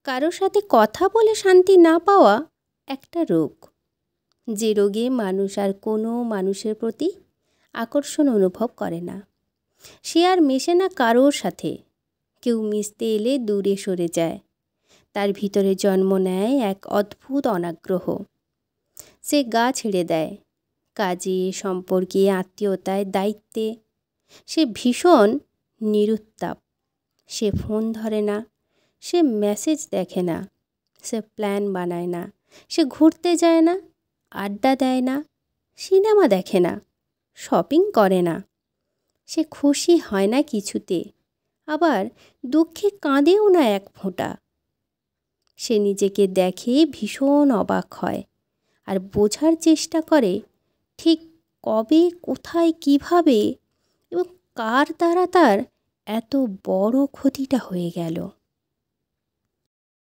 কারো সাথে কথা বলে শান্তি না পাওয়া একটা রোগ, যে রোগে মানুষ আর কোনো মানুষের প্রতি আকর্ষণ অনুভব করে না। সে আর মেশে না কারোর সাথে। কেউ মিশতে এলে দূরে সরে যায়। তার ভিতরে জন্ম নেয় এক অদ্ভুত অনাগ্রহ। সে গা ছেড়ে দেয় কাজে, সম্পর্কে, আত্মীয়তায়, দায়িত্বে। সে ভীষণ নিরুত্তাপ। সে ফোন ধরে না, সে মেসেজ দেখে না, সে প্ল্যান বানায় না, সে ঘুরতে যায় না, আড্ডা দেয় না, সিনেমা দেখে না, শপিং করে না। সে খুশি হয় না কিছুতে, আবার দুঃখে কাঁদেও না এক ফোঁটা। সে নিজেকে দেখে ভীষণ অবাক হয় আর বোঝার চেষ্টা করে ঠিক কবে, কোথায়, কিভাবে এবং কার দ্বারা তার এত বড় ক্ষতিটা হয়ে গেল।